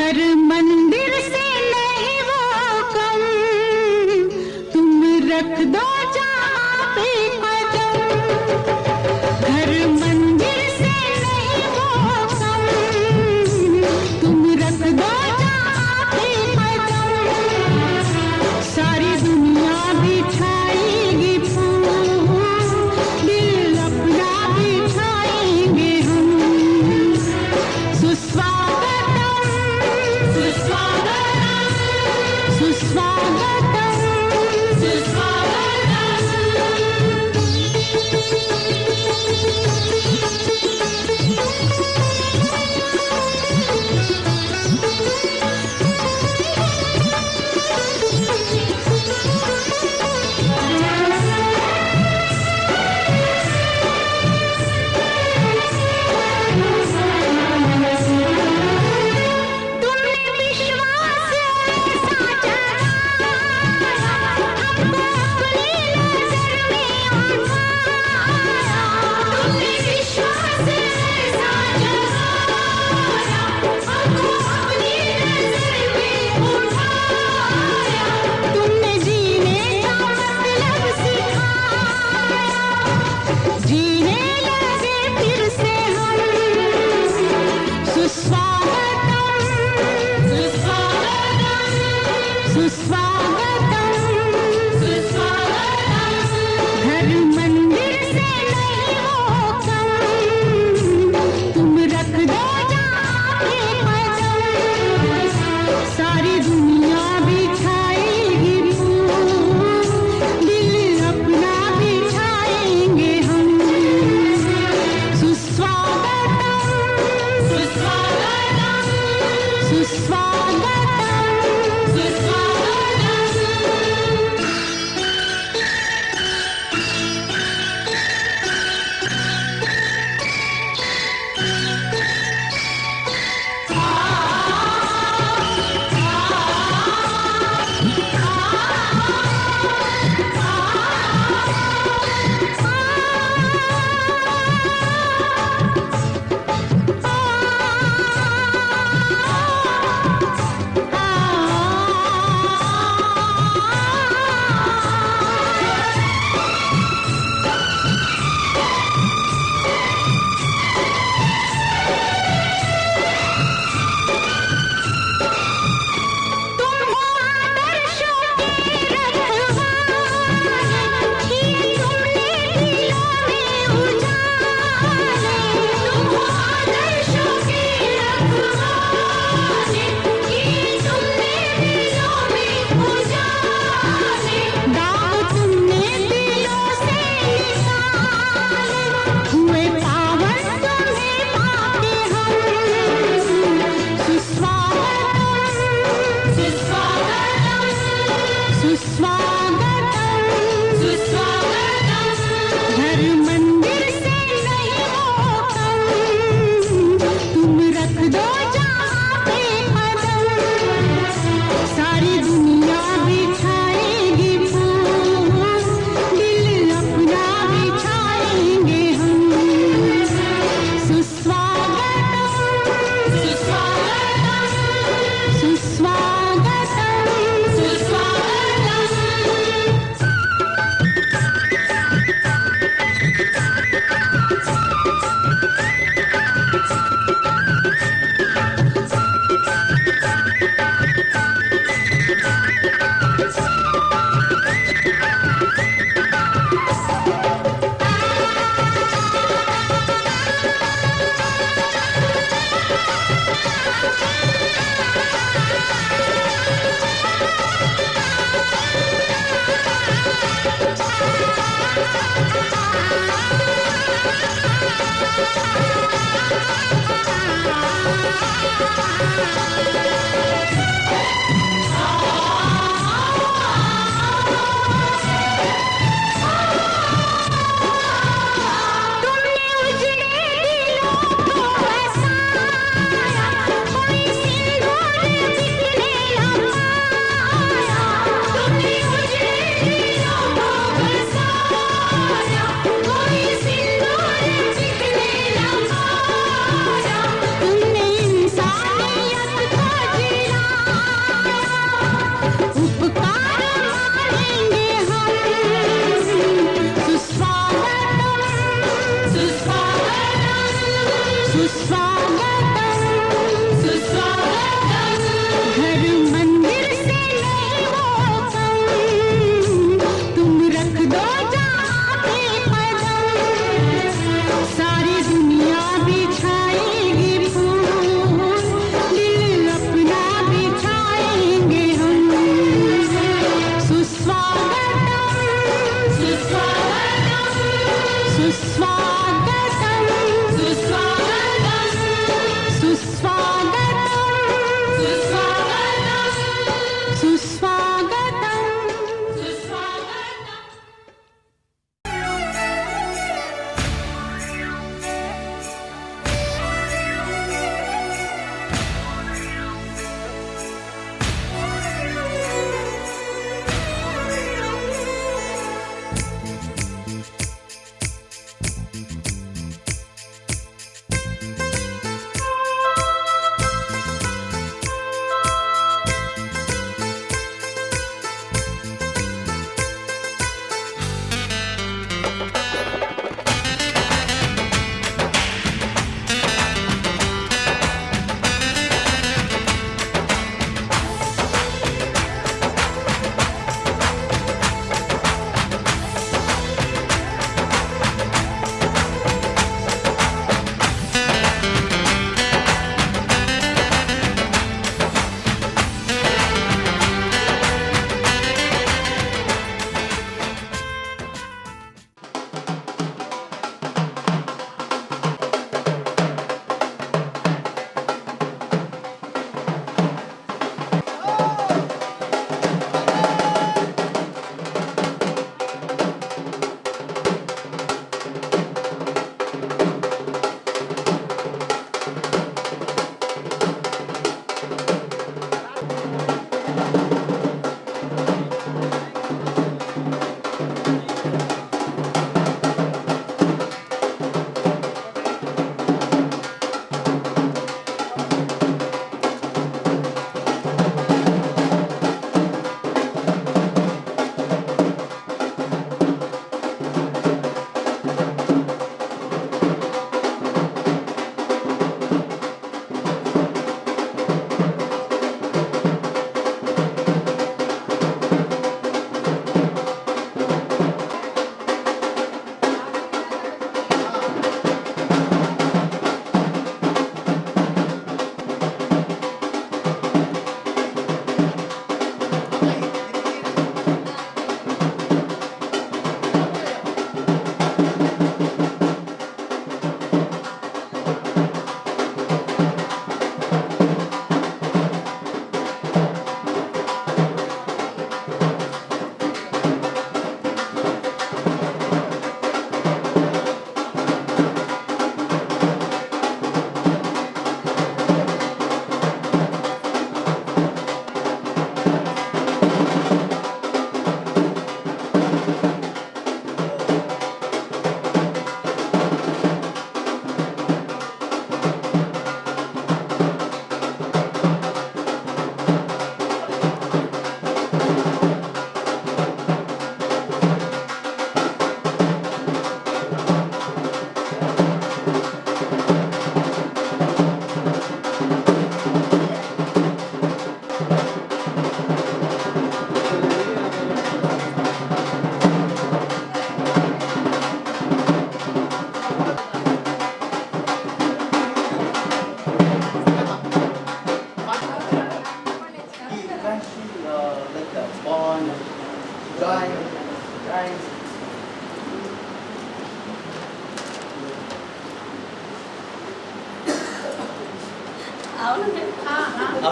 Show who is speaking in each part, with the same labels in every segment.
Speaker 1: घर मंदिर से नहीं वो कम, तुम रख दो जहाँ पे कदम। घर मंदिर से नहीं वो कम, तुम रख दो जहाँ पे कदम। सारी दुनिया बिछाएगी फूल, दिल अपना बिछाएंगे हम। सुस्वागतम, सुस्वागतम, सुस्वागतम,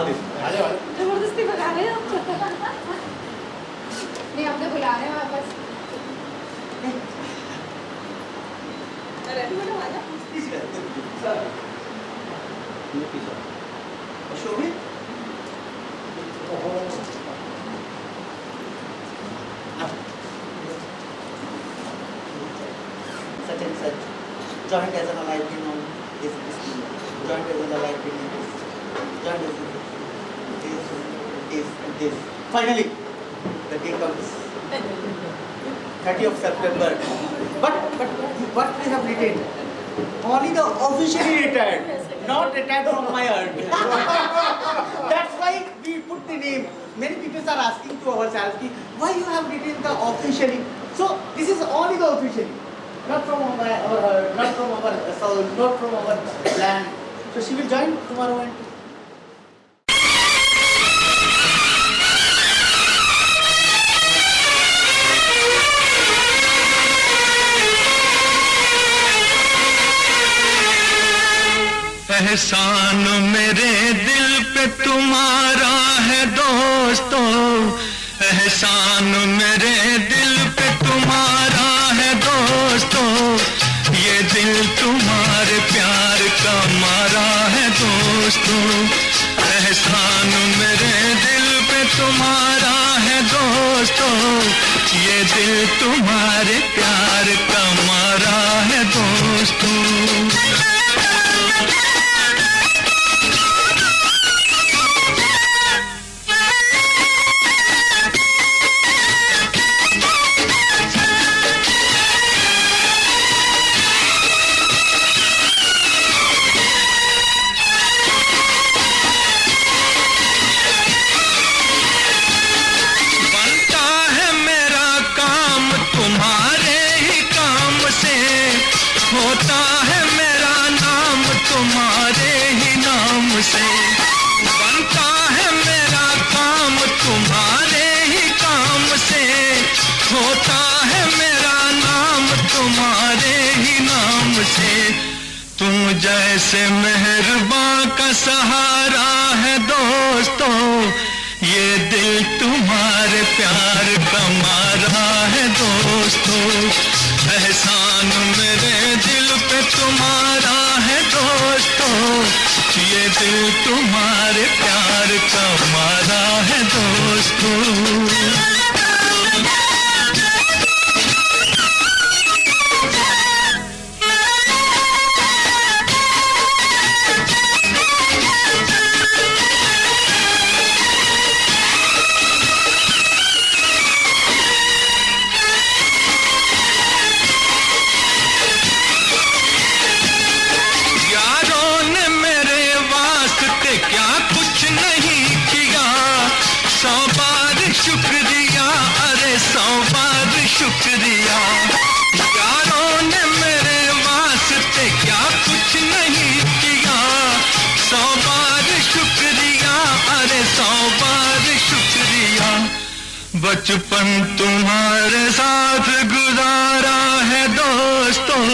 Speaker 2: जबरदस्ती भगा रहे हो नहीं, अब तो बुला रहे हैं वापस।
Speaker 3: Such and such joint as an allied being on this scheme, joint as an allied being in this, joint as this. Finally, the day comes, 30th of September. But what we have written? Only the officially retired, not retired from my earth. That's why we put the name. Many people are asking to ourselves, why you have written the officially? So this is only the officially. Not from our soul, not from our land. So she will join tomorrow and
Speaker 4: एहसान मेरे दिल पे तुम्हारा है दोस्तों, एहसान मेरे दिल पे तुम्हारा है दोस्तों, ये दिल तुम्हारे प्यार का मारा है दोस्तों, एहसान मेरे दिल पे तुम्हारा है दोस्तों, ये दिल तुम्हारे प्यार का मारा है दोस्तों। होता है मेरा नाम तुम्हारे ही नाम से, बनता है मेरा काम तुम्हारे ही काम से, होता है मेरा नाम तुम्हारे ही नाम से, तुम जैसे मेहरबान का सहारा है दोस्तों, ये दिल तुम्हारे प्यार का मारा है दोस्तों, एहसान मेरे दिल पे तुम्हारा है दोस्तों, ये दिल तुम्हारे प्यार का मारा है दोस्तों। शुक्रिया यारों ने मेरे वास्ते क्या कुछ नहीं किया, 100 बार शुक्रिया, अरे 100 बार शुक्रिया, बचपन तुम्हारे साथ गुजारा है दोस्तों,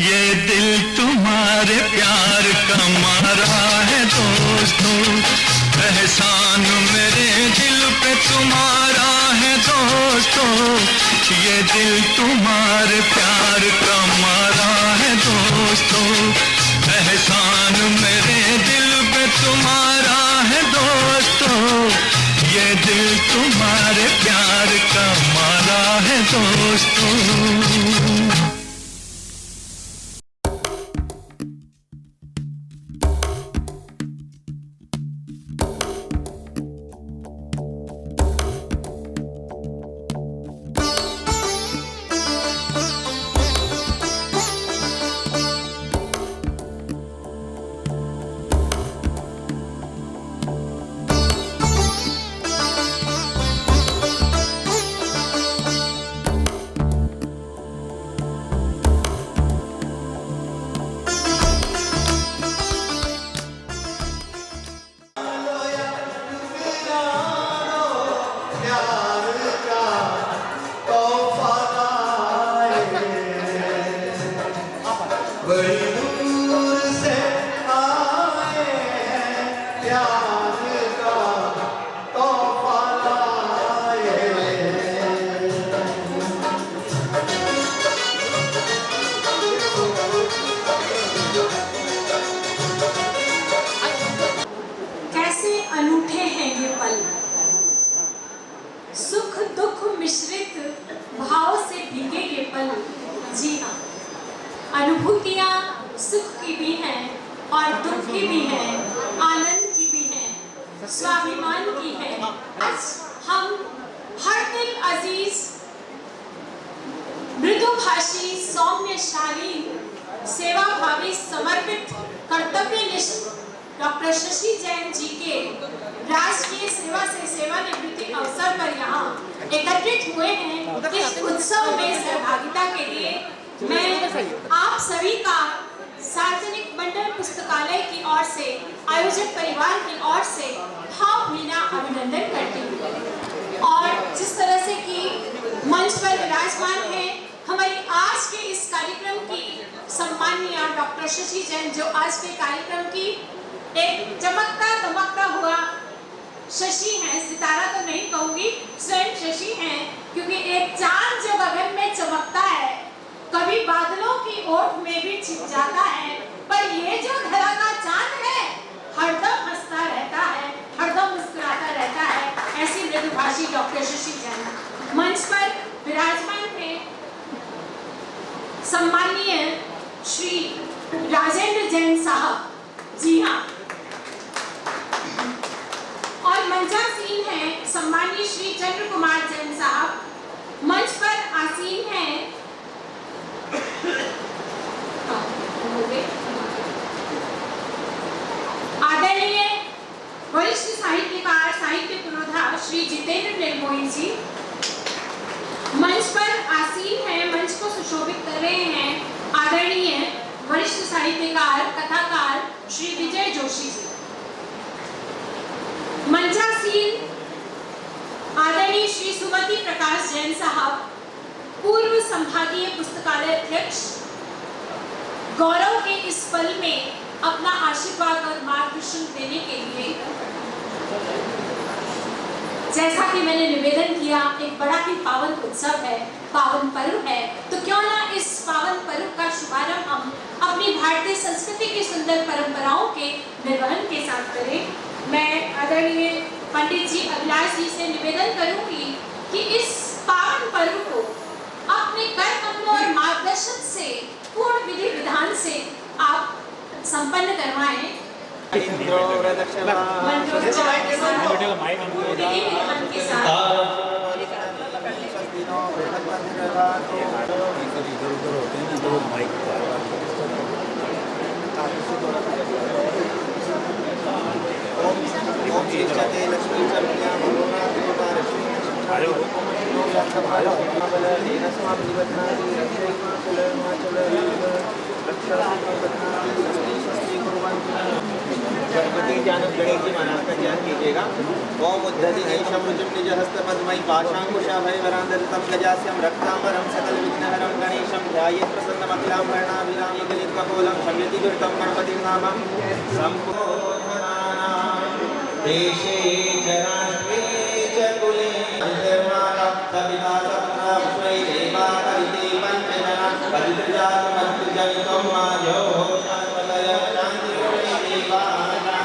Speaker 4: ये दिल तुम्हारे प्यार का मारा है दोस्तों, एहसान मेरे दिल पे तुम्हारा है दोस्तों, ये दिल तुम्हारे प्यार का मारा है दोस्तों, एहसान मेरे दिल पे तुम्हारा है दोस्तों, ये दिल तुम्हारे प्यार का मारा है दोस्तों।
Speaker 5: रूठे हैं ये पल, सुख दुख मिश्रित भाव से भीगे ये पल। जी हाँ, अनुभूतियाँ सुख की भी हैं और दुख की भी हैं, आनंद की भी हैं, स्वाभिमान की है। आज हम हर दिल अजीज, मृदुभाषी, सौम्य शालीन, सेवा भावी, समर्पित, कर्तव्यनिष्ठ डॉक्टर शशि जैन जी के राष्ट्रीय सेवा से सेवानिवृत्ति अवसर पर यहाँ एकत्रित हुए हैं। इस उत्सव में सहभागिता के लिए मैं आप सभी का सार्वजनिक मंडल पुस्तकालय की ओर से, आयोजक परिवार की ओर से भावभीना अभिनंदन करती हूँ। और जिस तरह से कि मंच पर विराजमान है हमारी आज के इस कार्यक्रम की सम्माननीय डॉक्टर शशि जैन, जो आज के कार्यक्रम की एक चमकता दमकता हुआ शशि है, सितारा तो नहीं कहूंगी, स्वयं शशि हैं, क्योंकि एक चांद जो गगन में चमकता है कभी बादलों की ओट में भी छिप जाता है, पर ये जो धरा का चांद है हरदम हंसता रहता है, हरदम मुस्कुराता रहता है। ऐसी मृदुभाषी डॉक्टर शशि जैन मंच पर विराजमान है। सम्माननीय श्री राजेंद्र जैन साहब, जी हाँ, और मंचासीन है सम्माननीय श्री चंद्र कुमार जैन साहब। मंच पर आसीन हैं आदरणीय वरिष्ठ साहित्यकार, साहित्य पुरोधा श्री जितेंद्र निर्मोही जी। मंच पर आसीन है, मंच को सुशोभित कर रहे हैं आदरणीय वरिष्ठ साहित्यकार, कथाकार श्री विजय जोशी जी। मंचासीन आदरणीय श्री सुमति प्रकाश जैन साहब, पूर्व संभागीय पुस्तकालय अध्यक्ष। गौरव के इस पल में अपना आशीर्वाद और मार्गदर्शन देने के लिए, जैसा कि मैंने निवेदन किया, एक बड़ा ही पावन उत्सव है, पावन पर्व है, तो क्यों ना इस पावन पर्व का शुभारंभ हम अपनी भारतीय संस्कृति की सुंदर परंपराओं के निर्वहन के साथ करें। मैं आदरणीय पंडित जी अभिलाष जी से निवेदन करूंगी कि इस पावन पर्व को अपने कर कमलों और मार्गदर्शन से, पूर्ण विधि विधान से आप संपन्न करवाएं।
Speaker 6: गणपति जानक गणेश जी महाराज का ध्यान कीजिएगा। ओम उद्धति नैशम रुचिम निज हस्त पद्मई पाशांकुशाभय वरांदरितम गजास्यम रक्तांबरम सकल विघ्नहरम गणेशम ध्यायेत् प्रसन्नमखिलां वर्णाभिराम गलितकपोलं शम्यति दुर्गं गणपतिं नामं संबोधनानां देशे जनात्रे च कुले निर्माता सविता सपना विश्वै देवा कविते पंचजना पवित्रजात मधुजनितं मायो शान्वलय शान्ति देवा
Speaker 1: सत्यं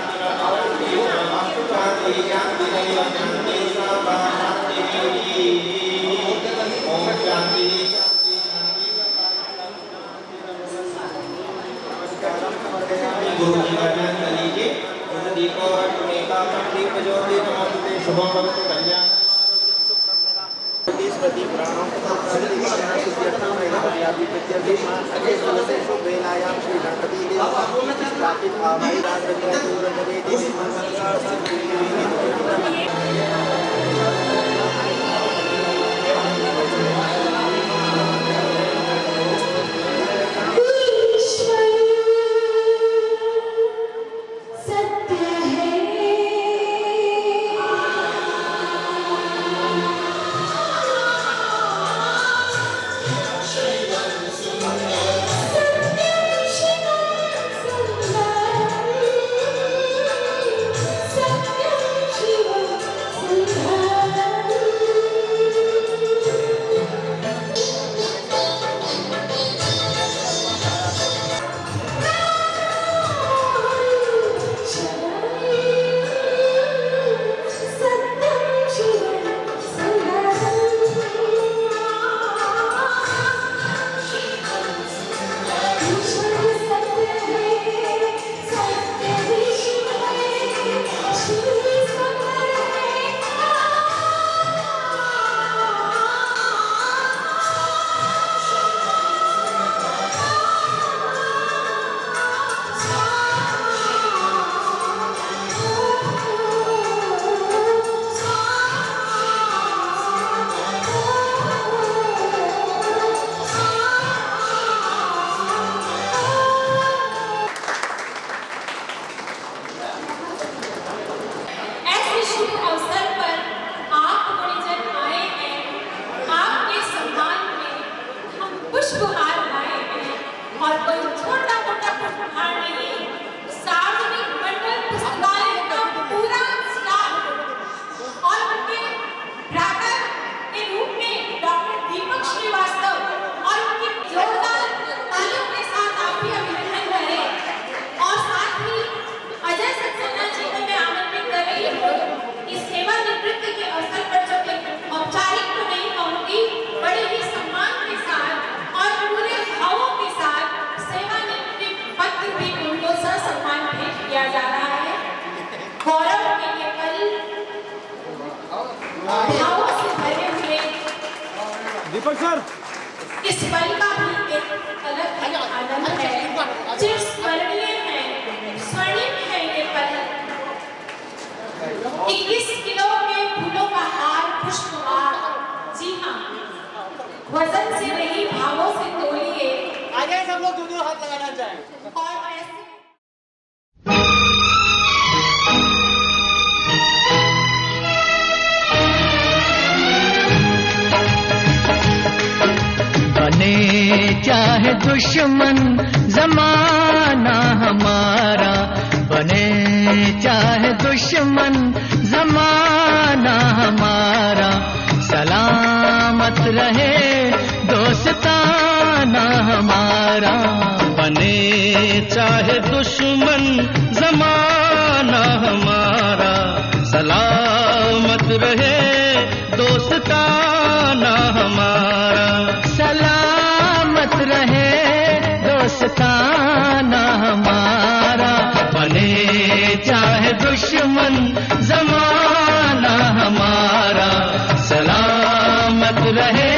Speaker 7: दीपक सर
Speaker 5: इस पल का भी एक अलग ही आनंद है, जो स्मरणीय है, स्वर्णिम है ये पल। 21 किलो के फूलों का हार पुष्पहार, जी हाँ, वजन से नहीं भावों से तोलिए।
Speaker 3: आ जाए सब लोग, दोनों हाथ लगाना चाहें।
Speaker 5: और ऐसे
Speaker 8: बने चाहे दुश्मन जमाना हमारा, बने चाहे दुश्मन जमाना हमारा, सलामत रहे दोस्ताना हमारा।
Speaker 4: बने चाहे दुश्मन जमाना हमारा, सलामत रहे दोस्ताना हमारा,
Speaker 8: सलामत रहे दोस्ताना हमारा।
Speaker 4: बने चाहे दुश्मन जमाना हमारा, सलामत रहे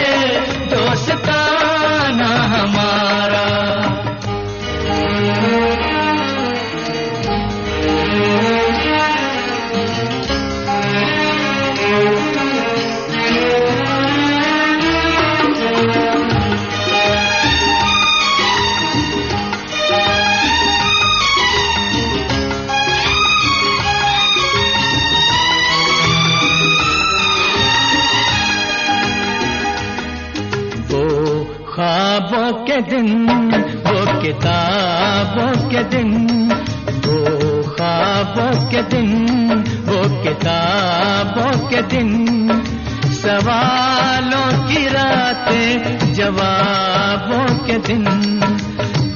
Speaker 4: दोस्ताना हमारा।
Speaker 8: ख्वाबों के दिन, वो किताबों के दिन, वो ख्वाबों के दिन, वो किताबों के दिन, सवालों की रातें जवाबों के दिन।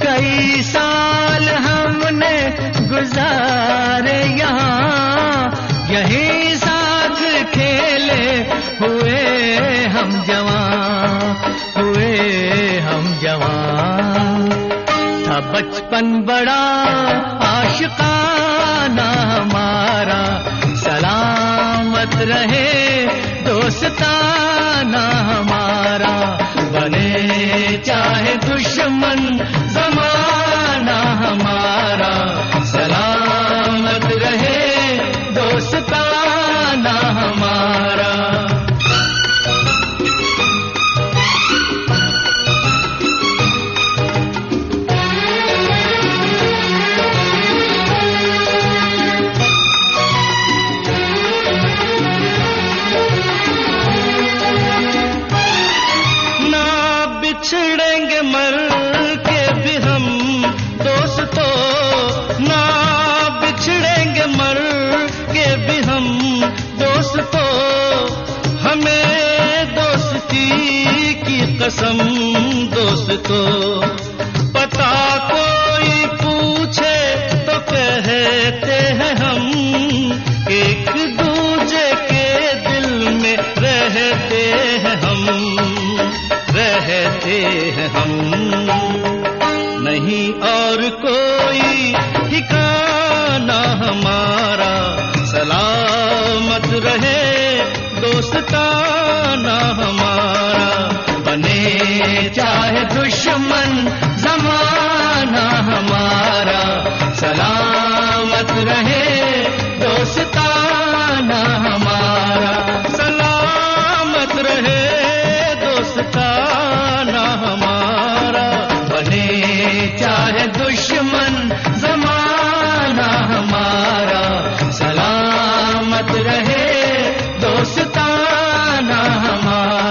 Speaker 8: कई साल हमने गुजारे यहाँ, यहीं साथ खेले हुए हम जवां, हुए हम जवां। था बचपन बड़ा आशिकाना हमारा, सलामत रहे दोस्ताना हमारा।
Speaker 4: बने चाहे दुश्मन जमाना हमारा, सलामत रहे दोस्ताना हमारा। बिछड़ेंगे मर के भी हम दोस्तों, ना बिछड़ेंगे मर के भी हम दोस्तों। हमें दोस्ती की कसम दोस्तों, पता कोई पूछे तो कहते हैं हम, एक दूजे के दिल में रहते हैं हम, रहते हैं हम। नहीं और कोई ठिकाना हमारा, सलामत रहे दोस्ताना हमारा। बने चाहे दुश्मन जमाना हमारा, सलामत रहे दोस्ताना हमारा, सलामत रहे दोस्ताना हमारा। बने चाहे दुश्मन जमाना हमारा, सलामत रहे दोस्ताना हमारा।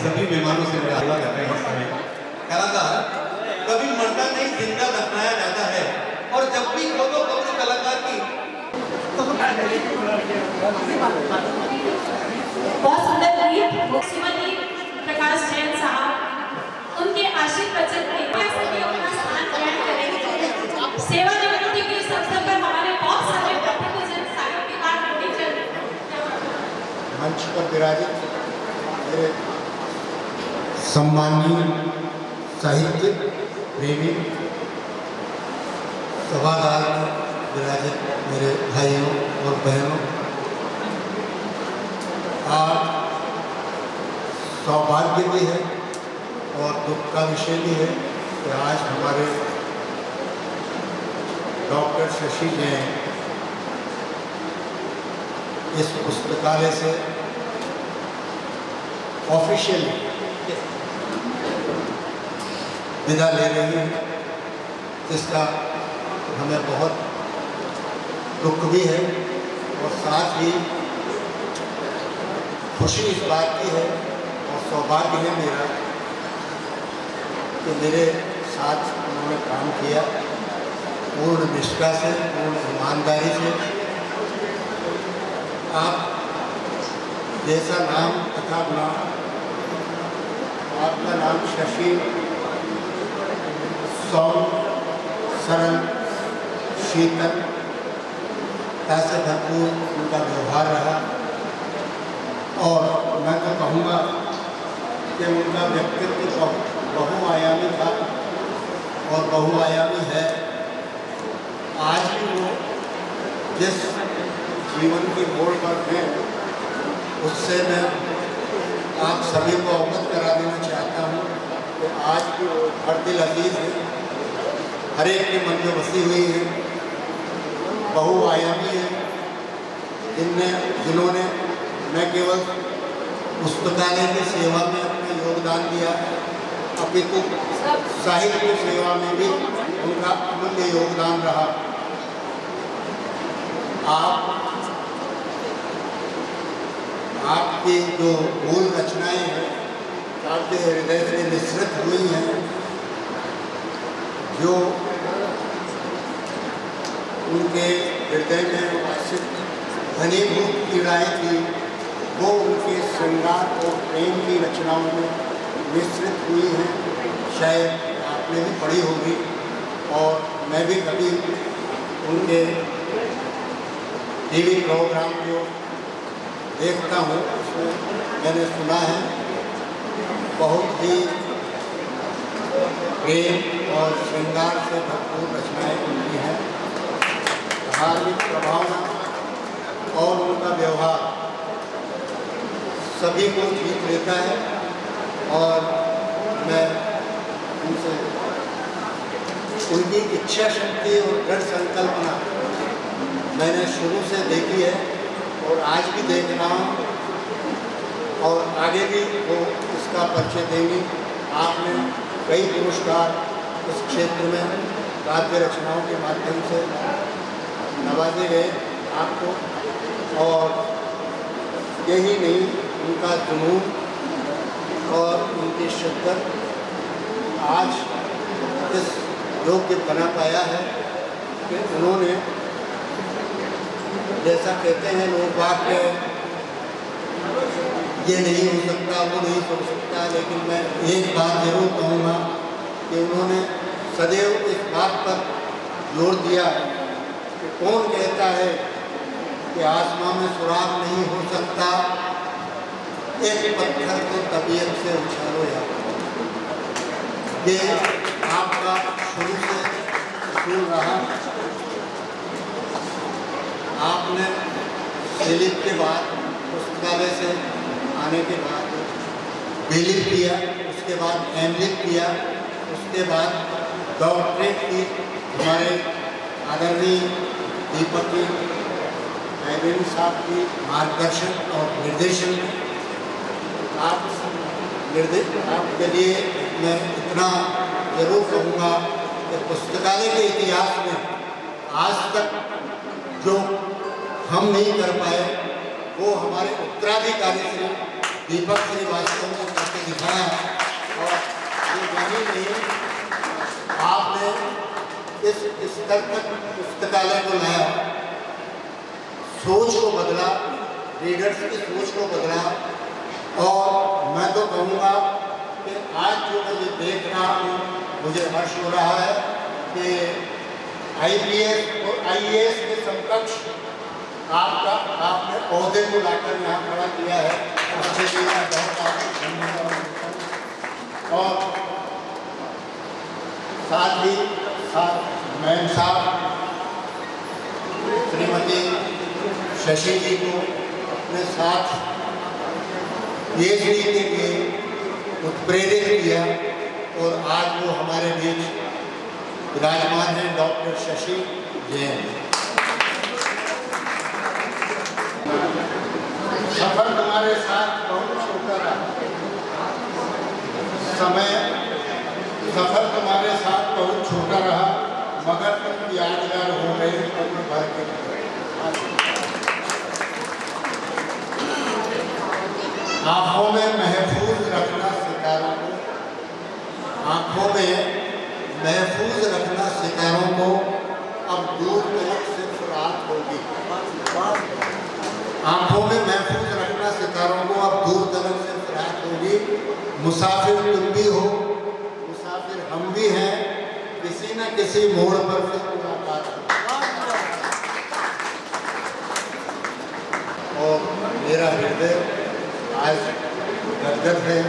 Speaker 7: सभी मेहमानों से मेरा आग्रह कर रहे हैं इस समय। कलाकार कभी मरता नहीं, जिंदा दफनाया जाता है, और जब भी खोदो कब्र कलाकार की
Speaker 5: बहुत सुंदर गीत श्रीमती प्रकाश जैन साहब उनके आश्रित बच्चन ने सभी अपना स्थान ग्रहण करेंगे। सेवानिवृत्ति के इस अवसर पर हमारे बहुत सारे प्रबुद्धजन साहित्यकार टीचर
Speaker 9: मंच पर विराजित मेरे सम्मानीय साहित्य प्रेमी, सभागार में विराजित मेरे भाइयों और बहनों, आज सौभाग्य भी है और दुख का विषय भी है कि आज हमारे डॉक्टर शशि जैन इस पुस्तकालय से ऑफिशियली विदा ले रही है, जिसका हमें बहुत दुख भी है और साथ ही खुशी इस बात की है और सौभाग्य है मेरा कि मेरे साथ उन्होंने काम किया पूर्ण निष्ठा से, पूर्ण ईमानदारी से। आप जैसा नाम तथा नाम, आपका नाम शशि सौम्य, सरल, शीतल ऐसे भरपूर उनका व्यवहार रहा। और मैं तो कहूँगा कि उनका व्यक्तित्व बहुआयामी था और बहुआयामी है। आज भी वो जिस जीवन की मोड़ पर हैं, उससे मैं आप सभी को अवगत करा देना चाहता हूँ कि आज भी वो हर दिल अजीज है, हर एक के मन में बसी हुई है, बहुआयामी है, जिन्होंने न केवल पुस्तकालय की सेवा में अपना योगदान दिया, अपितु साहित्य सेवा में भी उनका अमूल्य योगदान रहा। आपकी जो मूल रचनाएं हैं आपके हृदय से निसृत हुई हैं, जो उनके हृदय में घनीभूत पीड़ाएँ थी, वो उनके श्रृंगार और प्रेम की रचनाओं में मिश्रित हुई हैं। शायद आपने भी पढ़ी होगी और मैं भी कभी उनके टीवी प्रोग्राम को देखता हूँ, उसमें मैंने सुना है बहुत ही प्रेम और श्रृंगार से भरपूर रचनाएँ उनकी हैं। धार्मिक प्रभावना और उनका व्यवहार सभी को जीत लेता है। और मैं उनसे उनकी इच्छा शक्ति और दृढ़ संकल्पना मैंने शुरू से देखी है और आज भी देख रहा हूँ और आगे भी वो इसका परिचय देंगी। आपने कई पुरस्कार इस क्षेत्र में काव्य रचनाओं के माध्यम से नवाजे गए आपको, और यही नहीं उनका जुनून और उनकी शिद्दत आज इस योग्य बना पाया है कि उन्होंने, जैसा कहते हैं लोग वाक्य, ये नहीं हो सकता, वो नहीं हो सकता, लेकिन मैं एक बात जरूर कहूँगा कि उन्होंने सदैव इस बात पर जोर दिया कि कौन कहता है कि आसमां में सुराग नहीं हो सकता, एक पत्थर को तबीयत से उछालो या। ये आपका शुरू से उसूल रहा। आपने दिलीप के बाद पुस्तकालय से आने के बाद बीलिप किया, उसके बाद एमलिप किया, उसके बाद डॉक्टरेट की हमारे आदरणीय दीपक जी लाइब्रेरी साहब की मार्गदर्शन और निर्देशन में आपके लिए मैं इतना जरूर कहूँगा कि पुस्तकालय के इतिहास में आज तक जो हम नहीं कर पाए वो हमारे उत्तराधिकारी श्री दीपक श्रीवास्तव ने करके दिखाया और ये जानी नहीं आपने इस स्तर तक पुस्तकालय को लाया, सोच को बदला, रीडर्स की सोच को बदला। और मैं तो कहूँगा कि आज जो मैं ये देख रहा हूँ मुझे हर्ष हो रहा है कि IPS और IAS के समकक्ष आपने पौधे को लाकर यहाँ खड़ा किया है, उसके लिए मैं बहुत धन्यवाद। और साथ ही साथ मैम साहब श्रीमती शशि जी को अपने साथ PhD के लिए उत्प्रेरित किया और आज वो हमारे बीच विराजमान है, डॉक्टर शशि जैन। सफर तुम्हारे साथ बहुत छोटा रहा, सफर तुम्हारे साथ बहुत छोटा रहा, मगर तुम यादगार हो गए उम्र भर के। आँखों में महफूज रखना सितारों को, आँखों में महफूज रखना सितारों को, अब दूर तक सिर्फ रात होगी। आँखों में महफूज रखना सितारों को, अब दूर तक सिर्फ रात होगी। मुसाफिर तुम भी हो, मुसाफिर हम भी हैं, किसी न किसी मोड़ पर फिर मुलाकात होगी। और मेरा हृदय आज गदगद है।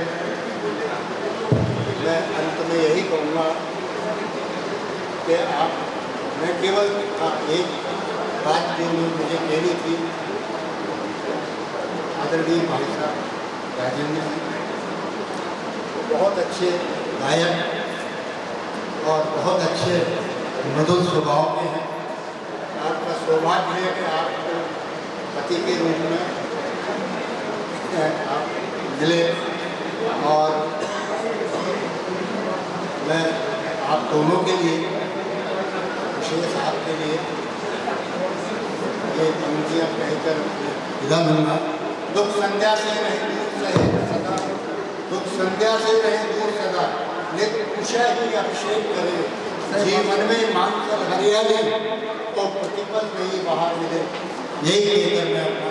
Speaker 9: मैं अंत में यही कहूँगा कि मैं केवल एक बात जो मुझे कहनी थी, आदरणीय भाई साहब राजेंद्र जी बहुत अच्छे गायक और बहुत अच्छे मृदुल स्वभाव के हैं। आपका सौभाग्य है कि आपको पति के रूप में आप मिले और मैं आप दोनों के लिए, विशेष आपके लिए ये पंक्तियाँ कहकर विदा दूँगा। दुख संध्या से रहे दूर सहे सदा, दुख संध्या से रहे दूर सदा, नित्य उषा ही अभिषेक करे, जीवन में मानकर हरियाली तो प्रतिपल नहीं बाहर मिले। यही कहकर मैं अपना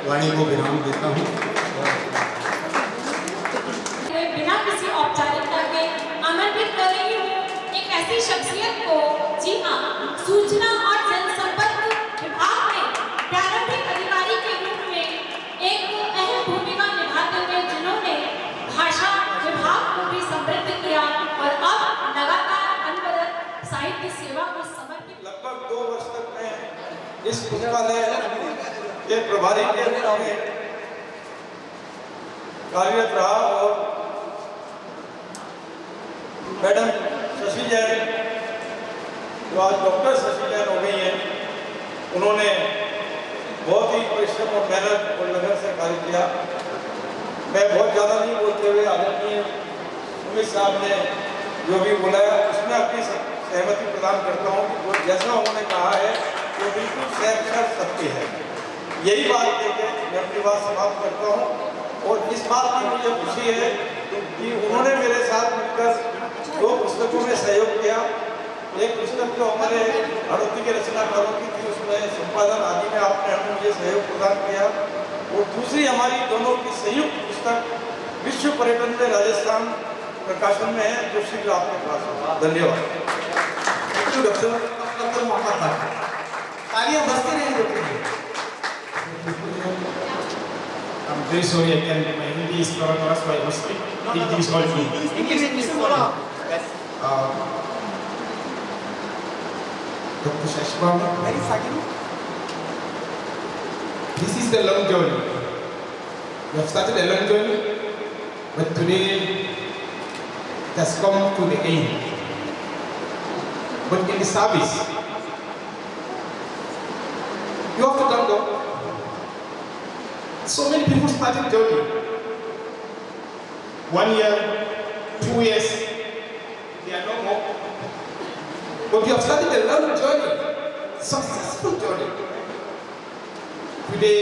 Speaker 9: वाणी को विराम देता हूँ।
Speaker 5: बिना किसी औपचारिकता के आमंत्रित कर रही हूँ एक ऐसी शख्सियत को, जी हाँ, सूचना और जनसंपर्क विभाग में प्रारंभिक अधिकारी के रूप में एक अहम भूमिका निभाते हुए, जिन्होंने भाषा विभाग को भी समृद्ध किया और अब लगातार अनवरत साहित्य सेवा को समर्पित।
Speaker 10: लगभग 2 वर्ष तक मैं इस पुस्तकालय के प्रभारी के रूप में कार्यरत रहा और मैडम शशि जैन, जो आज डॉक्टर शशि जैन हो गई हैं, उन्होंने बहुत ही परिश्रम और मेहनत और लगन से कार्य किया। मैं बहुत ज़्यादा नहीं बोलते हुए आदरणीय सुमित साहब ने जो भी बोला है उसमें अपनी सहमति प्रदान करता हूँ कि वो जैसा उन्होंने कहा है वो बिल्कुल सहर्ष सत्य है। यही बात कहकर मैं अपनी बात समाप्त करता हूँ। और इस बात की मुझे खुशी है कि उन्होंने मेरे साथ मिलकर 2 पुस्तकों में सहयोग किया। एक पुस्तक जो हमारे हड़ौती के रचनाकारों की थी, उसमें संपादन आदि में आपने हमें मुझे सहयोग प्रदान किया, और दूसरी हमारी दोनों की संयुक्त पुस्तक विश्व पर्यटन में राजस्थान प्रकाशन में है, जो शीघ्र आपके पास होगा। धन्यवाद।
Speaker 3: डॉक्टर मोहम्मद तालियां बजती रहेंगी।
Speaker 11: I'm very sorry again, my Hindi is not as well as it is all me. Dr. Shashwam, this is the long journey. We have started a long journey, but today it has come to the end. But in the service, you have to thank God. So many people started journey. 1 year, 2 years, they are no more. But you have started a long journey, successful journey. Today,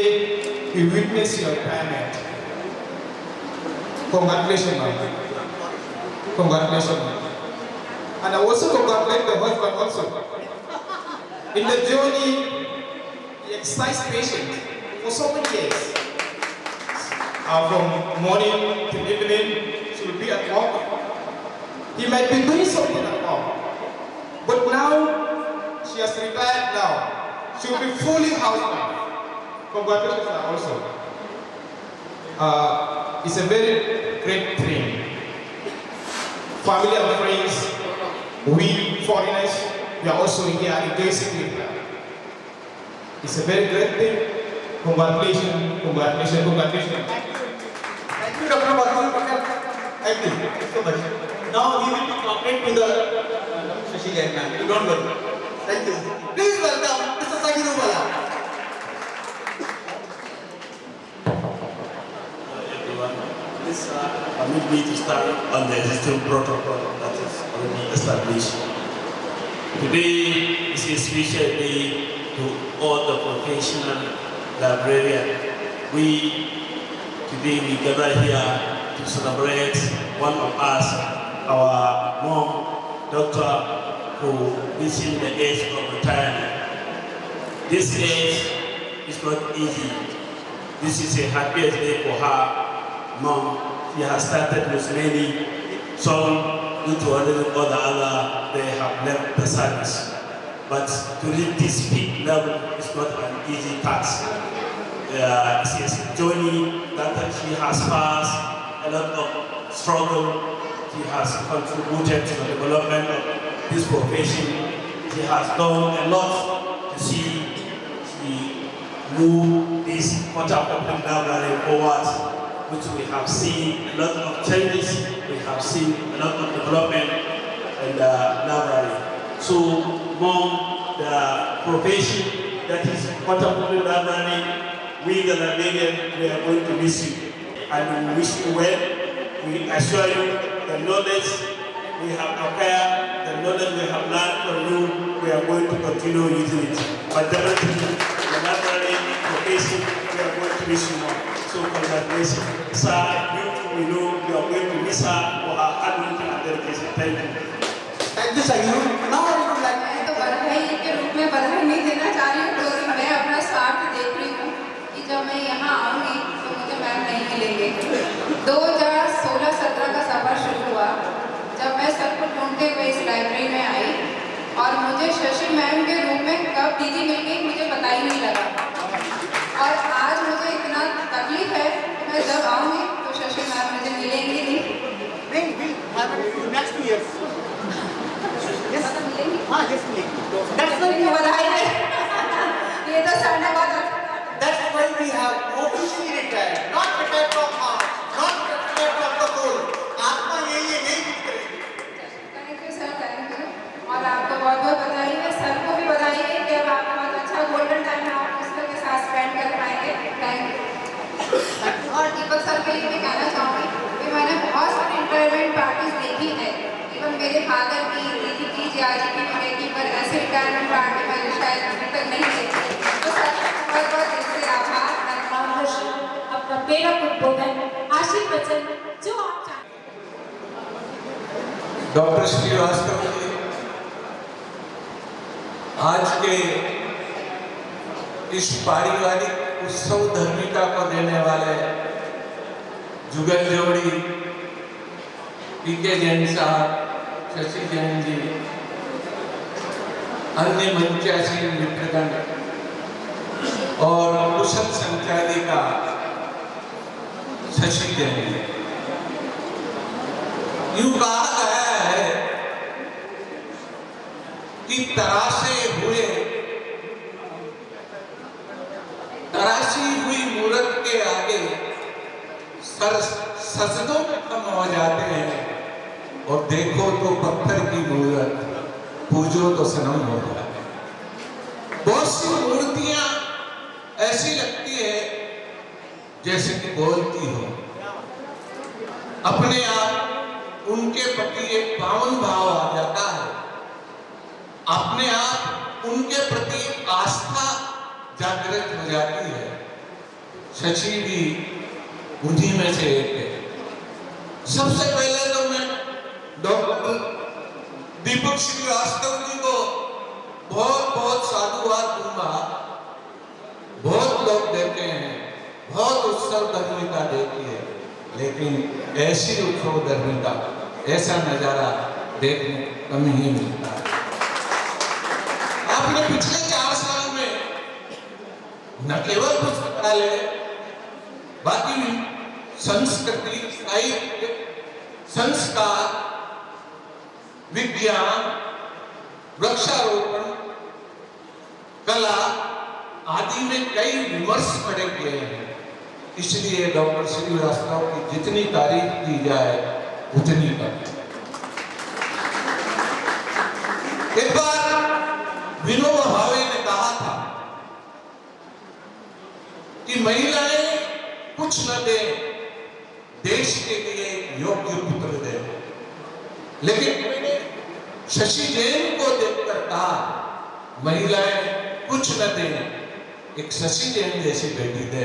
Speaker 11: we witness your retirement. Congratulations, ma'am. Congratulations, ma'am. And I also congratulate the husband also. In the journey, he exercised patience for so many years. From morning to evening, she will be at work. He might be doing something at home. But now, she has retired now. She will be fully housebound. Congratulations also. It's a very great thing. Family and friends, we foreigners, we are also here engaging with her. It's a very great thing. Congratulations, congratulations, congratulations.
Speaker 3: Thank you, Dr. Batul Patel. Thank you so much. Now we will be talking to the Shashi Jain ma'am. Don't worry. Thank you. Please welcome Mr. Sagiru Bala.
Speaker 12: This permit me to start on the existing protocol that is already established. Today is a special day to all the professional librarians. Today we gather here to celebrate one of us, our mom, Doctor, who is in the age of retirement. This age is not easy. This is a happiest day for her. Mom, she has started with many, some due to other, they have left the service. But to reach this peak level is not an easy task. It's a journey that she has passed, a lot of struggle. She has contributed to the development of this profession. She has done a lot to see she move this public library forward, which we have seen a lot of changes, we have seen a lot of development in the library. So, Mom, the profession that is contemporary library, we the librarians, we are going to miss you. And we wish you well. We assure you the knowledge we have acquired, the knowledge we have learned from you, we are going to continue using it. But definitely, the library profession, we are going to miss you more. So congratulations. Sir, we know you are going to miss her for her hard work and dedication. Thank you.
Speaker 3: Thank you, Sagiru. Now I would like
Speaker 2: मैं तो बधाई के रूप में बधाई नहीं देना चाह रही हूँ, क्योंकि मैं अपना स्वार्थ देख रही हूँ कि जब मैं यहाँ आऊँगी तो मुझे मैम नहीं मिलेंगे। 2016-17 का सफर शुरू हुआ जब मैं सबको ढूंढते हुए इस लाइब्रेरी में आई और मुझे शशि मैम के रूप में कब दीदी मिल गई मुझे पता ही नहीं लगा। और आज मुझे इतना तकलीफ है कि मैं जब आऊँगी तो शशि मैम मुझे मिलेंगी नहीं।
Speaker 3: next 2 years. Yes. हाँ, yes, मिलेंगी. That's why we
Speaker 2: बधाई है। ये तो साढ़े बात।
Speaker 3: That's why we have officially retired, not retired from heart, not retired from the soul. आत्मा यही है, यही करेगी.
Speaker 2: Thank you sir, thank you. और आपको बहुत-बहुत बधाई है, सर को भी बधाई है कि अब आपका बहुत अच्छा गोल्डन टाइम है, आप उसके साथ स्पेंड कर पाएंगे। Thank you. और दीपक सर के लिए मैं कहना चाहूँगी कि मैंने बहुत सारी रिटायरमेंट पार्टीज देखी है। इवन मेरे फादर की, दीदी की, जियाजी की मैंने की, पर ऐसी रिटायरमेंट पार्टी मैंने शायद अभी तक नहीं देखी। तो सर बहुत-बहुत दिल से आभार।
Speaker 5: अपना प्रेरक उद्बोधन, आशीर्वचन जो आप चाहें।
Speaker 13: डॉक्टर श्रीवास्तव जी आज के इस पारिवारिक उत्सव धर्मिका को देने वाले जुगल जोड़ी पीके जैन साहब, शशि जैन जी, अन्य मंचासीन मित्रगण और कुशल संचालिका शशि जैन जी। यूं कहा गया है कि तराशी हुई मूरत के आगे सर सजदों में कम हो जाते हैं और देखो तो पत्थर की मूरत, पूजो तो सनम हो जाते हैं। बहुत सी मूर्तियां ऐसी लगती है जैसे कि बोलती हो। अपने आप उनके प्रति एक पावन भाव आ जाता है, अपने आप उनके प्रति आस्था जागृत हो जाती है। शशि भी उन्हीं में से एक है। सबसे पहले तो मैं डॉक्टर दीपक श्रीवास्तव जी को बहुत बहुत साधुवाद दूंगा। बहुत लोग देते हैं, बहुत उत्सव धर्मिता देती है, लेकिन ऐसी उत्सव धर्मिता, ऐसा नजारा देखने कम ही मिलता है। आपने पिछले 4 साल में न केवल पुस्तकालय, बाकी संस्कृति, साहित्य, संस्कार, विज्ञान, वृक्षारोपण, कला आदि में कई विमर्श खड़े किए हैं। इसलिए डॉक्टर श्रीवास्तव की जितनी तारीफ की जाए उतनी कम। एक बार विनोबा भावे ने कहा था कि महिलाएं कुछ न दें, देश के लिए योग्य पुत्र दें। लेकिन मैंने शशि जैन को देखकर कहा, महिलाएं कुछ न दें, एक शशि जैन जैसी बेटी दे,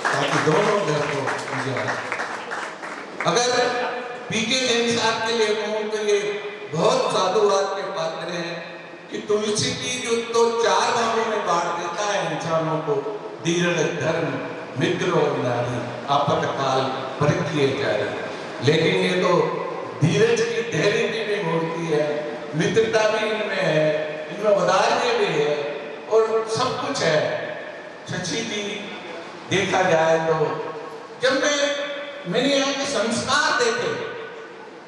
Speaker 13: ताकि दोनों घर को उजाला। अगर पीके जैन साहब के लिए कहूं तो ये बहुत साधुवाद के पात्र हैं कि तुलसी की जो तो 4 भागों में बांट देता है इंसानों को, धीरज, धर्म, मित्र और नारी, आपातकाल परिकिए जाए। लेकिन ये तो धीरज की धैर्य की भी मूर्ति है, मित्रता भी इनमें है, इनमें वदार्य भी है और सब कुछ है। शशि जी देखा जाए तो जब मैंने यहाँ के संस्कार देखे,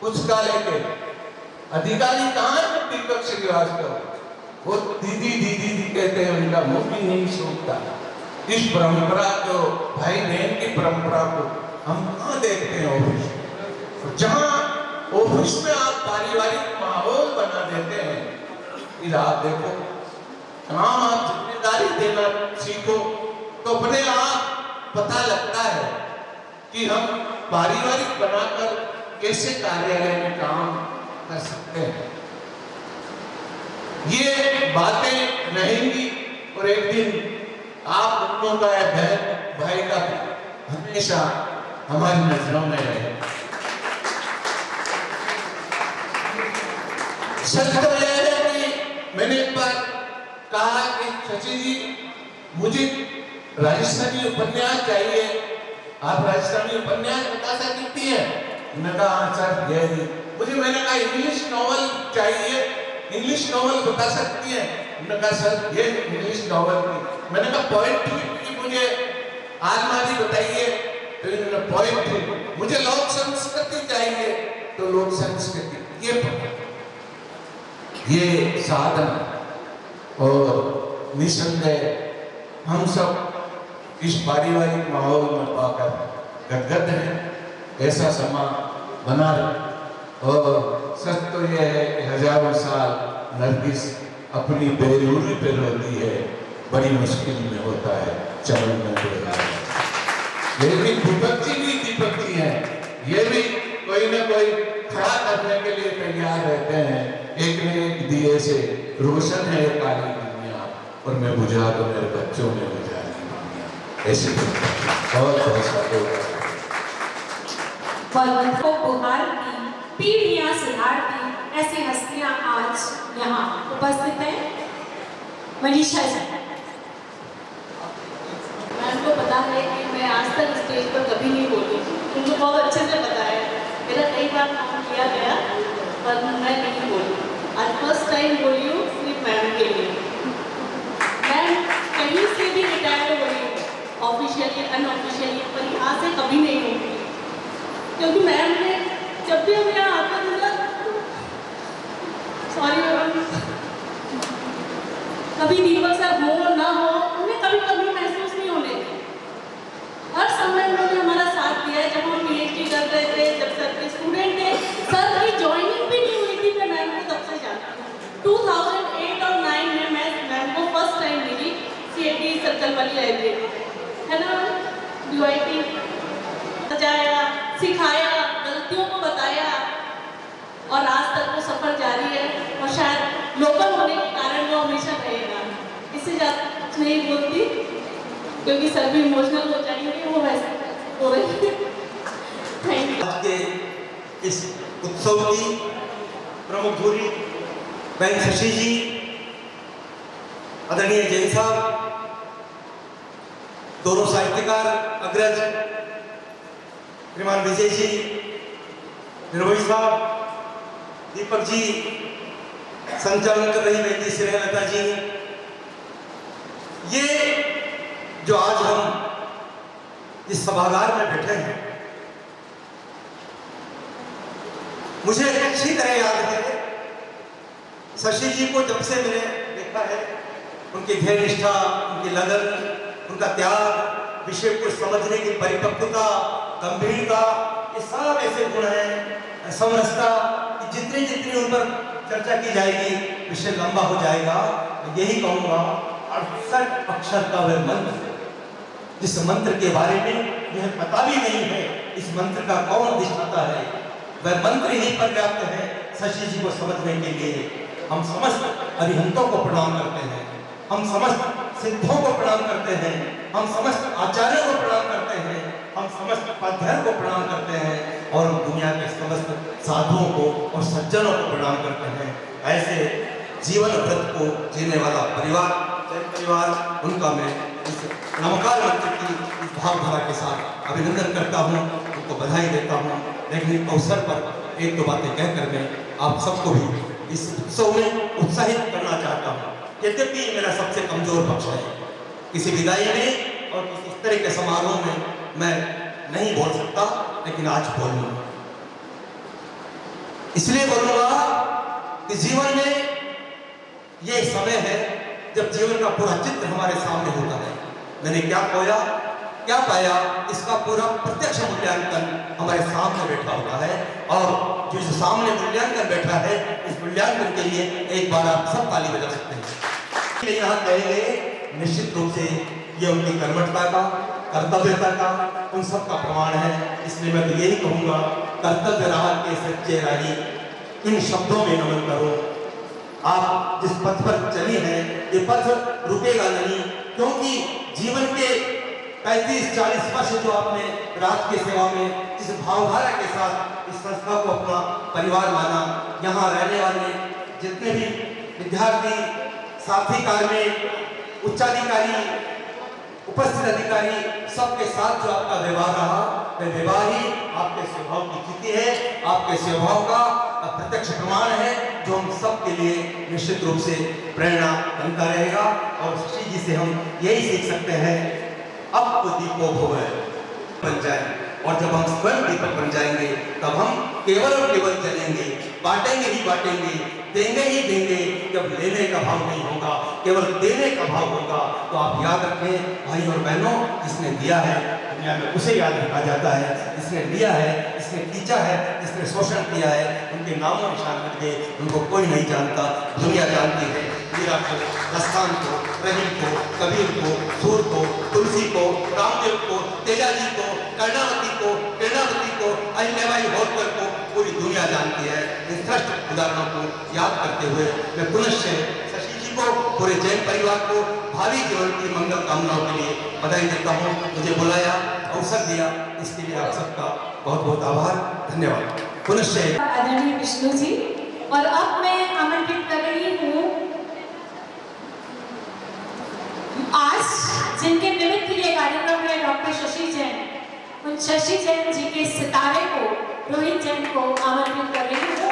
Speaker 13: पुस्तकालय के अधिकारी कहाँ है दीपक श्रीवास्तव, वो दीदी दीदी दी कहते हैं, उनका मुंह भी नहीं सूखता। इस परंपरा को, भाई बहन की परंपरा को हम कहाँ देखते हैं ऑफिस, जहाँ ऑफिस में आप पारिवारिक माहौल बना देते हैं। इधर आप देखो, काम आप जिम्मेदारी देना सीखो तो अपने आप पता लगता है कि हम पारिवारिक बनाकर कैसे कार्यालय में काम कर सकते हैं। ये बातें रहेंगी और एक दिन आप लोगों का बहन भाई का हमेशा हमारी नजरों में रहे। सच तो यह है कि मैंने एक बार कहा कि शशि जी मुझे राजस्थानी उपन्यास चाहिए, आप राजस्थानी उपन्यास बता सकती हैं? मैंने कहा हाँ सर ये मुझे, मैंने कहा इंग्लिश नॉवल चाहिए, इंग्लिश नॉवल बता सकती हैं? मैंने कहा सर ये इंग्लिश नॉवल की। मैंने कहा पोएट्री की मुझे आलमारी बताइए, तो इन्होंने पोएट्री। मुझे लोक संस्कृति चाहिए, तो लोक संस्कृति। ये साधन और निसंदेह हम सब इस पारिवारिक माहौल में पाकर गदगद हैं। ऐसा समा बना रहे। और सच तो यह है कि हजारों साल नरगिस अपनी बेरूरी पे रहती है, बड़ी मुश्किल में होता है चरण में बेकार। लेकिन दीपक जी भी दीपक जी हैं, ये भी कोई ना कोई खड़ा करने के लिए तैयार रहते हैं। एक ने एक दिए से रोशन है काली दुनिया, और मैं बुझा तो मेरे बच्चों ने बुझा दी। ऐसे बहुत सारे
Speaker 5: को बुहार की, पीढ़ियां सुधारती ऐसी हस्तियां आज यहाँ उपस्थित हैं। मनीषा जी,
Speaker 14: मैम को पता है कि मैं आज तक स्टेज पर कभी नहीं बोली, उनको बहुत अच्छे से पता है। मेरा कई बार काम किया गया पर मैं नहीं बोली। आज फर्स्ट टाइम बोली हूँ सिर्फ मैम के लिए। मैं कहीं से भी रिटायर हो रही हूँ, ऑफिशियली अनऑफिशियली, पर यहाँ से कभी नहीं होगी, क्योंकि मैम ने जब भी हम यहाँ आते थे, सॉरी मैम, कभी दीपक सर हो ना हो, उन्हें कभी कभी महसूस नहीं होने दी। हर समय उन्होंने हमारा साथ दिया है। जब हम PhD कर रहे थे, जब सर के स्टूडेंट थे, सर की ज्वाइनिंग भी नहीं हुई थी, मैं मैम को तब से जानती हूँ। 2008 और 9 में मैं मैम को फर्स्ट टाइम मिली CAT सर्कल वाली लाइब्रेरी, है ना, UIT सजाया, सिखाया, गलतियों को बताया, और आज तक वो सफर जारी है। और शायद लोकल होने के कारण वो हमेशा रहेगा। इससे ज़्यादा कुछ नहीं बोलती, क्योंकि सर भी इमोशनल हो जाएंगे, वो वैसे हो रहे हैं। Thank you.
Speaker 6: आज के
Speaker 15: इस उत्सव की प्रमुख धुरी बहन शशि जी, आदरणीय जैन साहब, दोनों साहित्यकार अग्रज श्रीमान विजय जी, निर्भय साहब, दीपक जी, संचालन कर रही बेटी श्रेयलता जी, ये जो आज हम इस सभागार में बैठे हैं, मुझे अच्छी तरह याद है शशि जी को जब से मैंने देखा है, उनकी धैर्य निष्ठा, उनकी लगन, उनका त्याग, विषय को समझने की परिपक्वता, गंभीरता, ये सब ऐसे गुण हैं, समरसता, जितनी जितनी उन पर चर्चा की जाएगी विषय लंबा हो जाएगा। तो यही कहूँगा, 68 अक्षर का वह मंत्र, जिस मंत्र के बारे में यह पता भी नहीं है इस मंत्र का कौन अधिष्ठाता है, वह मंत्र ही पर्याप्त है शशि जी को समझने के लिए। हम समस्त अरिहंतों को प्रणाम करते हैं, हम समस्त सिद्धों को प्रणाम करते हैं, हम समस्त आचार्यों को प्रणाम करते हैं, हम समस्त उपाध्यायों को प्रणाम करते हैं और दुनिया के समस्त साधुओं को और सज्जनों को प्रणाम करते हैं। ऐसे जीवन व्रत को जीने वाला परिवार, जैन परिवार, उनका मैं इस नमकार मंत्र की इस भावधारा के साथ अभिनंदन करता हूँ, उनको बधाई देता हूँ। लेकिन इस अवसर पर एक दो बातें कहकर मैं आप सबको भी इस उत्सव में उत्साहित करना चाहता हूँ। यद्यपि मेरा सबसे कमजोर पक्ष है, किसी विदाई में और किसी इस तरह के समारोह में मैं नहीं बोल सकता, लेकिन आज बोलूंगा। इसलिए बोलूंगा कि जीवन में ये समय है जब जीवन का पूरा चित्र हमारे सामने होता है। मैंने क्या खोया, क्या पाया, इसका पूरा प्रत्यक्ष मूल्यांकन हमारे सामने बैठा होता है। और जो सामने मूल्यांकन बैठा है, इस मूल्यांकन के लिए एक बार आप सब ताली बजा सकते हैं। यहाँ कहेंगे निश्चित रूप से ये उनकी कर्मठता का, कर्तव्यता का, उन सब का प्रमाण है। इसलिए मैं तो यही कहूँगा, कर्तव्य राह के सच्चे राही, इन शब्दों में नमन करो। आप जिस पथ पर चली हैं, ये पथ रुकेगा नहीं, क्योंकि जीवन के 35-40 वर्ष जो आपने राज की सेवा में जिस भावधारा के साथ इस संस्था को अपना परिवार माना, यहाँ रहने वाले जितने भी विद्यार्थी, साथी, कार्मिक, उच्चाधिकारी, उपस्थित अधिकारी, सबके साथ जो आपका व्यवहार रहा, वह व्यवहार ही आपके स्वभाव की स्थिति है, आपके स्वभाव का प्रत्यक्ष प्रमाण है, जो हम सब के लिए निश्चित रूप से प्रेरणा बनता रहेगा। और शशि जी से हम यही सीख सकते हैं, अब तो दीपो भव बन जाए, और जब हम स्वयं दीपक बन जाएंगे तब हम केवल और केवल चलेंगे, बांटेंगे ही बांटेंगे, देंगे ही देंगे। जब लेने का भाव नहीं होगा, केवल देने का भाव होगा। तो आप याद रखें भाई और बहनों, जिसने दिया है दुनिया में उसे याद रखा जाता है, जिसने लिया है, जिसने खींचा है, जिसने शोषण किया है, उनके नामों निशान मिट गए, उनको कोई नहीं जानता, दुनिया जानती है। मीरा को, दस्तान को, रहीम को, कबीर को, सूर को, तुलसी को, रामदेव को, तेजाजी को, कर्णावती को, प्रेरणावती को, अहिल्याबाई होलकर को पूरी दुनिया जानती है। इन श्रेष्ठ उदाहरणों को याद करते हुए मैं पुनः शशि जी को, पूरे जैन परिवार को भावी जीवन की मंगल कामनाओं के लिए बधाई देता हूँ। मुझे बुलाया, अवसर दिया, इसके लिए आप सबका बहुत बहुत आभार, धन्यवाद। पुनः
Speaker 5: आदरणीय विष्णु जी, और अब मैं आमंत्रित कर रही हूँ आज जिनके निमित्त ये कार्यक्रम है, डॉक्टर शशि जैन, उन शशि जैन जी के सितारे को, रोहित जैन को आमंत्रित कर रही हूँ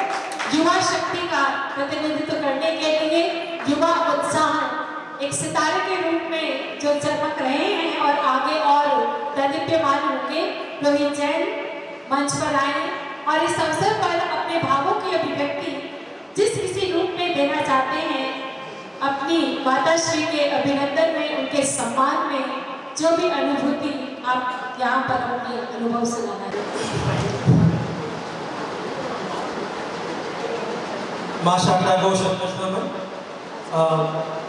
Speaker 5: युवा शक्ति का प्रतिनिधित्व करने के लिए। युवा उत्साह एक सितारे के रूप में जो चमक रहे हैं और आगे और प्रदीप्यमान होंगे। रोहित जैन मंच पर आए और इस अवसर पर अपने भावों की अभिव्यक्ति जिस किसी रूप में देना चाहते हैं, अपनी माताश्री के अभिनंदन में, उनके सम्मान में जो भी अनुभूति आप यहाँ पर अपने अनुभव से लगा।
Speaker 16: माँ शारदा गौ शब्द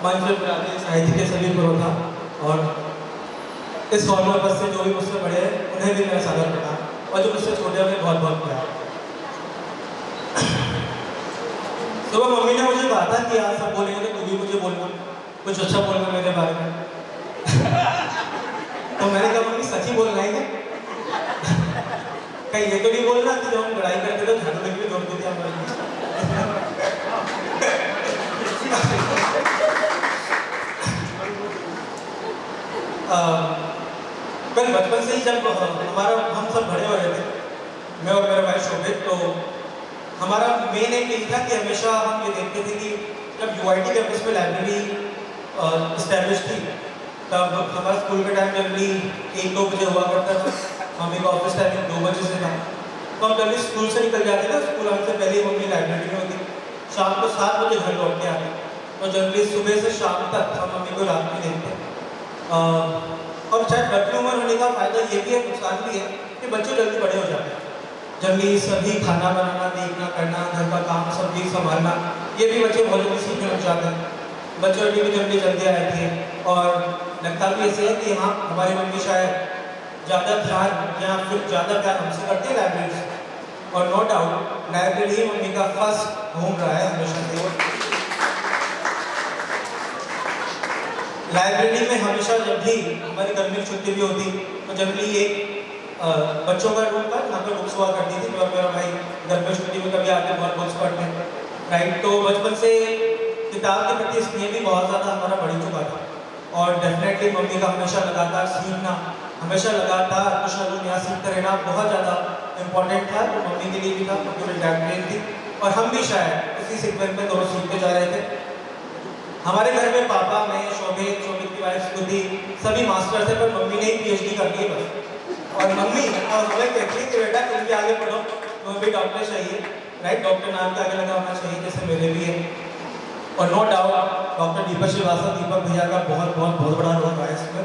Speaker 16: मंच पर आते साहित्य के सभी प्रोग्राम और इस हॉल में उपस्थित जो भी मुझसे बड़े हैं उन्हें भी मैं सादर करता हूँ, और जो मुझसे छोटे हैं बहुत बहुत प्यार। सुबह मम्मी ने मुझे कहा था कि आज सब बोलेंगे तो तू भी मुझे बोलना, कुछ अच्छा बोलना मेरे बारे में। तो मैंने कहा मम्मी सच ही बोलना है क्या? कहीं ये तो नहीं बोलना कि जब हम लड़ाई करते थे इवन बचपन से ही जब हम सब बड़े हो रहे थे, मैं और मेरा भाई शोभित, तो हमारा मेन एक यही था कि हमेशा हम ये देखते थे कि जब UIT कैंपस में लाइब्रेरी इस्टेब्लिश थी, तब हमारा स्कूल के टाइम जनरली 1-2 बजे हुआ करता था, मम्मी का ऑफिस टाइमिंग 2 बजे से था, तो हम जल्दी स्कूल से निकल जाते थे। स्कूल आने से पहले मम्मी लाइब्रेरी में होती, शाम को 7 बजे घर लौट के आते, तो जनरली सुबह से शाम तक हम मम्मी को रात में देखते। और शायद बच्ची उम्र होने का फायदा ये भी है, नुकसान भी है कि बच्चे जल्दी बड़े हो जाते हैं। जल्दी सभी खाना बनाना, देखना करना, घर का काम सब चीज़ संभालना, ये भी बच्चे बहुत जल्दी सीखने लग जाते हैं। बच्चों की भी जल्दी आ जाती है। और लगता भी ऐसे है कि हाँ, हमारी मम्मी शायद ज़्यादा ध्यान या फिर ज़्यादा प्यार हमसे करते हैं लाइब्रेरी से। और नो डाउट लाइब्रेरी मम्मी का फर्स्ट होम रहा है हमेशा से। लाइब्रेरी में हमेशा जब भी हमारी गर्मी की छुट्टी भी होती, तो जनरली एक बच्चों का रूम था, यहाँ पर बुक्स हुआ करती थी, और मेरा भाई गर्मी की छुट्टी में कभी आके बहुत बुक्स पढ़ते हैं, राइट। तो बचपन से किताब के प्रति स्नेह भी बहुत ज़्यादा हमारा बढ़ चुका था। और डेफिनेटली मम्मी का हमेशा लगातार सीखना, हमेशा लगातार कुछ ना कुछ नया सीखते रहना बहुत ज़्यादा इम्पोर्टेंट था। तो मम्मी के लिए भी था, क्योंकि मेरी डैड ट्रेन थी, और हम भी शायद उसी सीक्वेंस में दोनों सीखते जा रहे थे। हमारे घर में पापा, मैं, शोभित की वाइफ स्मृति, सभी मास्टर्स हैं, पर मम्मी ने PhD कर दी है बस। और मम्मी और हमें कहती है कि बेटा तुम भी आगे पढ़ो, तुम्हें भी डॉक्टर चाहिए, राइट। डॉक्टर नाम के आगे लगा होना चाहिए, जैसे मेरे भी है। और नो डाउट डॉक्टर दीपक श्रीवास्तव, दीपक भैया का बहुत बड़ा रोल रहा है इसमें।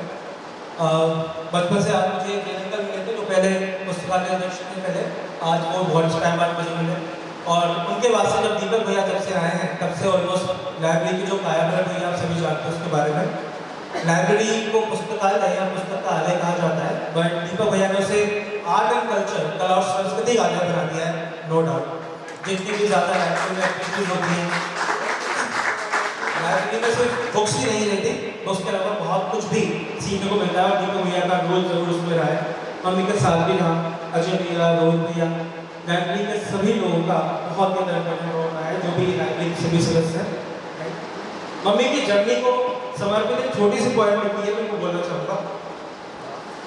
Speaker 16: बचपन से आज मुझे अंकल मिले थे, तो पहले पुस्तकालय अध्यक्ष थे पहले, आज वो बहुत टाइम बाद मुझे मिले। और उनके बाद से जब दीपक भैया जब से आए हैं, तब से ऑलमोस्ट लाइब्रेरी की जो कायापलट हुई, आप सभी जानते हैं उसके बारे में। लाइब्रेरी को पुस्तकालय या पुस्तकालय कहा जाता है, बट दीपक भैया ने उसे आर्ट एंड कल्चर, कला और संस्कृति का आधार बना दिया है, नो डाउट। जितनी भी ज़्यादा लाइब्रेरी में एक्टिविटीज होती हैं, लाइब्रेरी में सिर्फ बुक्स ही नहीं रहती, बुक्स के अलावा बहुत कुछ भी सीखने को मिलता है। दीपक भैया का रोल जरूर उसमें रहा है, मम्मी के साथ भी रहा, अजय भैया, रोहित भैया, लाइब्रेरी के सभी लोगों का बहुत ही महत्वपूर्ण रोल रहा है, जो भी लाइब्रेरी के सभी सदस्य हैं। मम्मी की जर्नी को समर्पित एक छोटी सी पॉइंट लिखी है, मैं वो बोलना चाहूँगा।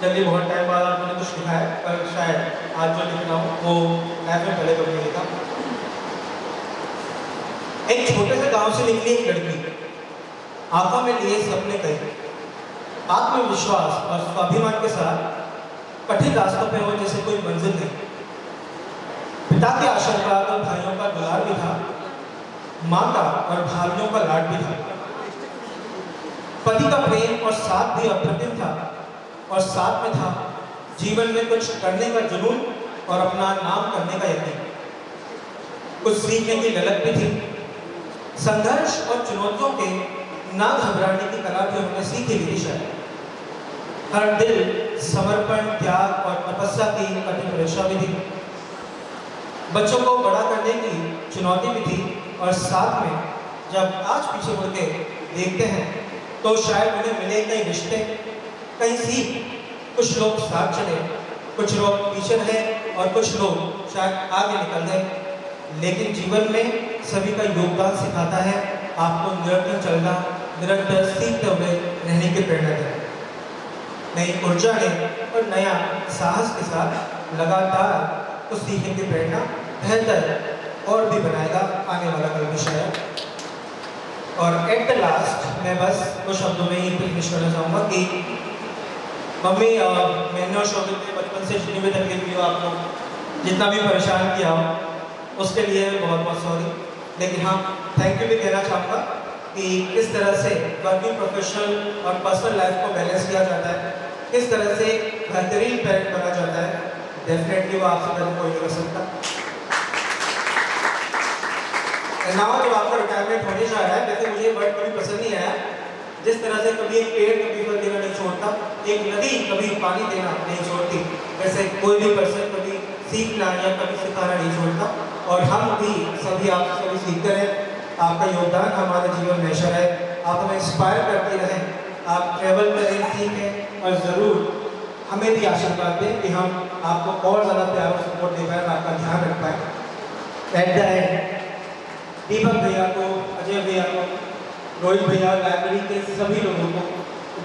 Speaker 16: जल्दी बहुत टाइम बाद आपने कुछ लिखा है, पर शायद आज जो लिख रहा हूँ वो लाइफ में पहले कभी नहीं लिखा। एक छोटे से गांव से निकली एक लड़की, आंखों में लिए सपने कई, आत्मविश्वास और स्वाभिमान के साथ कठिन रास्तों पे हो जैसे कोई मंजिल नहीं। पिता के आशीर्वाद और भाइयों का दुलार भी था, माँ का और भाइयों का लाड भी था, पति का प्रेम और साथ भी अप्रतिम था, और साथ में था जीवन में कुछ करने का जुनून और अपना नाम करने का यकीन। कुछ सीखने की ललक भी थी, संघर्ष और चुनौतियों के ना घबराने की कला भी उन्होंने सीखी भी थी शायद। हर दिल समर्पण, त्याग और तपस्या की कठिन परीक्षा भी थी। बच्चों को बड़ा करने की चुनौती भी थी, और साथ में जब आज पीछे मुड़ के देखते हैं तो शायद उन्हें मिले कई रिश्ते, कई सीख। कुछ लोग साथ चले, कुछ लोग पीछे रहे, और कुछ लोग शायद आगे निकल गए। लेकिन जीवन में सभी का योगदान सिखाता है आपको निरंतर चलना, निरंतर सीखते हुए रहने की प्रेरणा देना। नई ऊर्जा ने और नया साहस के साथ लगातार कुछ सीखने की प्रेरणा बेहतर और भी बनाएगा आने वाला कल भी शायद। और एट द लास्ट मैं बस कुछ शब्दों में ही फिनिश करना चाहूँगा कि मम्मी, मैंने और शोभित ने बचपन से जितनी भी तकलीफ की हो, आपको जितना भी परेशान किया हो, उसके लिए बहुत बहुत सॉरी। लेकिन हाँ, थैंक यू भी कहना चाहूँगा कि किस तरह से वर्किंग, प्रोफेशनल और पर्सनल लाइफ को बैलेंस किया जाता है, किस तरह से बेहतरीन पेरेंट बना जाता है, डेफिनेटली वो आपसे पहले कोई नहीं कर सकता। नाउ जब आपका रिटायरमेंट होने जा रहा है, वैसे मुझे वर्ड कभी पसंद नहीं आया, जिस तरह से कभी एक पेड़ कभी फल देना नहीं छोड़ता, एक नदी कभी पानी देना नहीं छोड़ती, वैसे कोई भी पर्सन कभी सीखना या कभी सिखाना नहीं छोड़ता। और हम भी सभी आपसे कभी सीखते रहें, आपका योगदान हमारे जीवन में हमेशा रहे, आप हमें इंस्पायर करते रहें, आप ट्रैवल करें, सीखें, और ज़रूर हमें भी आशीर्वाद दें कि हम आपको और ज़्यादा प्यार और सपोर्ट दे पाएँ, आपका ध्यान रख पाएँ। एट द एंड दीपक भैया को, अजय भैया को, रोहित भैया, लाइब्रेरी के सभी लोगों को,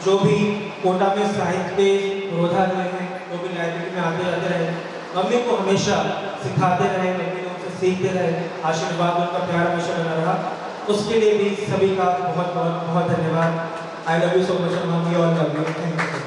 Speaker 16: जो भी कोटा में साहित्य पे रोधा हुए हैं, जो भी लाइब्रेरी में आते जाते रहे, मम्मी को हमेशा सिखाते रहे, मम्मी ने उनसे सीखते रहे, आशीर्वाद उनका प्यार हमेशा बना रहा, उसके लिए भी सभी का बहुत बहुत बहुत धन्यवाद। I love you so much mummy, और लव यू, थैंक यू।